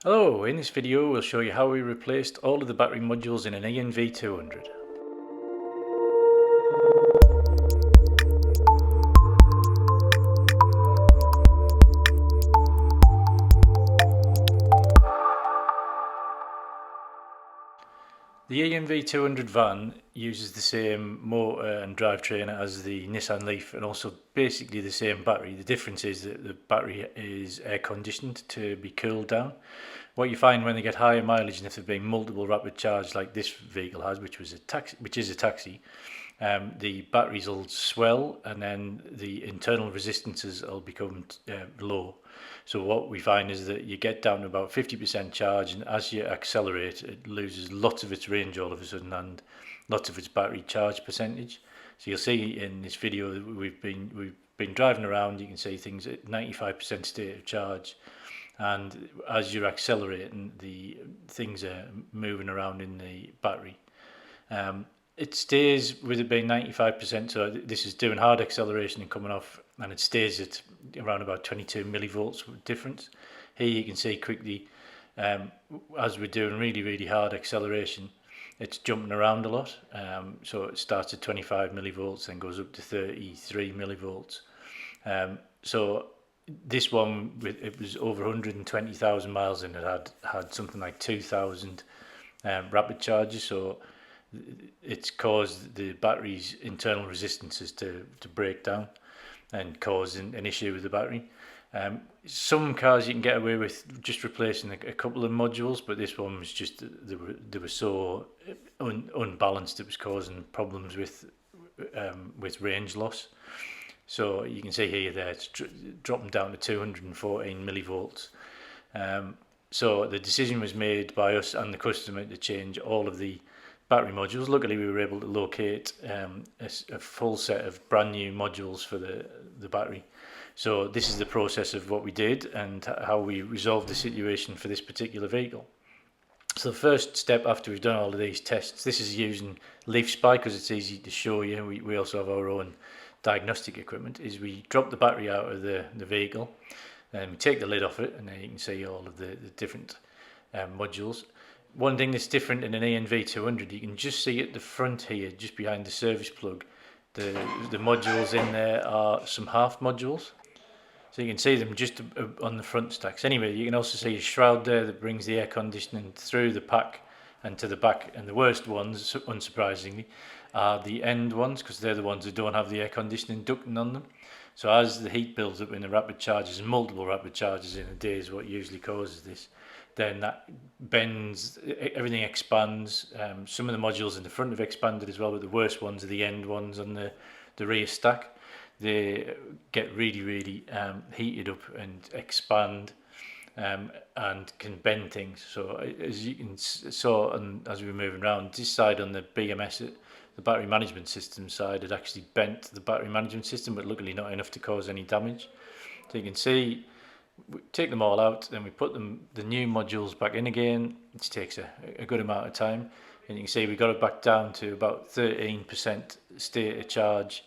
Hello, in this video we'll show you how we replaced all of the battery modules in an ENV200. The ENV200 van uses the same motor and drivetrain as the Nissan Leaf and also basically the same battery. The difference is that the battery is air conditioned to be cooled down. What you find when they get higher mileage, and if there have been multiple rapid charge like this vehicle has, which is a taxi, the batteries will swell and then the internal resistances will become low. So what we find is that you get down to about 50% charge, and as you accelerate it loses lots of its range all of a sudden and lots of its battery charge percentage. So you'll see in this video that we've been driving around, you can see things at 95% state of charge, and as you're accelerating the things are moving around in the battery. It stays with it being 95%, so this is doing hard acceleration and coming off, and it stays at around about 22 millivolts difference. Here you can see quickly, as we're doing really hard acceleration, it's jumping around a lot. So it starts at 25 millivolts and goes up to 33 millivolts. So this one, it was over 120,000 miles and it had something like 2,000 rapid charges. So it's caused the battery's internal resistances to break down and cause an issue with the battery. Some cars you can get away with just replacing a couple of modules, but this one was just they were so unbalanced it was causing problems with range loss. So you can see here there it's dropping down to 214 millivolts. So the decision was made by us and the customer to change all of the battery modules. Luckily we were able to locate a full set of brand new modules for the battery. So this is the process of what we did and how we resolved the situation for this particular vehicle. So the first step after we've done all of these tests, this is using Leaf Spy because it's easy to show you. We also have our own diagnostic equipment, is we drop the battery out of the vehicle and we take the lid off it, and then you can see all of the different modules. One thing that's different in an ENV200, you can just see at the front here, just behind the service plug, the modules in there are some half modules. So you can see them just on the front stacks. Anyway, you can also see a shroud there that brings the air conditioning through the pack and to the back. And the worst ones, unsurprisingly, are the end ones, because they're the ones that don't have the air conditioning ducting on them. So as the heat builds up in the rapid charges, and multiple rapid charges in a day is what usually causes this, then that bends, everything expands. Some of the modules in the front have expanded as well, but the worst ones are the end ones on the rear stack. They get really heated up and expand and can bend things. So as you can saw, and as we were moving around, this side on the BMS, the battery management system side, had actually bent the battery management system, but luckily not enough to cause any damage. So you can see, we take them all out, then we put the new modules back in again, which takes a good amount of time, and you can see we got it back down to about 13% state of charge,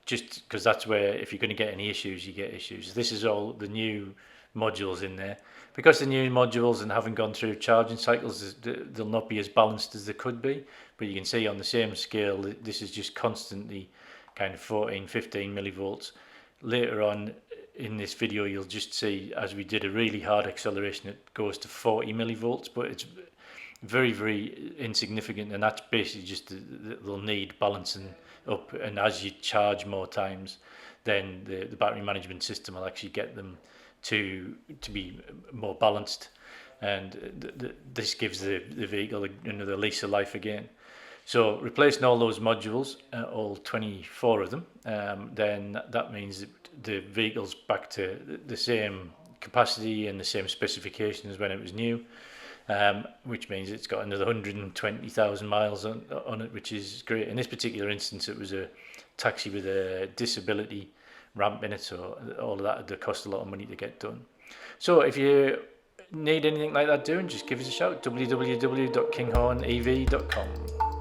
just because that's where, if you're going to get any issues, you get issues. This is all the new modules in there. Because the new modules and haven't gone through charging cycles, they'll not be as balanced as they could be, but you can see on the same scale this is just constantly kind of 14-15 millivolts. Later on in this video you'll just see, as we did a really hard acceleration, it goes to 40 millivolts, but it's very insignificant, and that's basically just they'll need balancing up, and as you charge more times, then the battery management system will actually get them to be more balanced, and this gives the vehicle another lease of life again. So replacing all those modules, all 24 of them, then that means the vehicle's back to the same capacity and the same specification as when it was new, which means it's got another 120,000 miles on it, which is great. In this particular instance, it was a taxi with a disability ramp in it, so all of that would cost a lot of money to get done. So if you need anything like that doing, just give us a shout, www.kinghornev.com.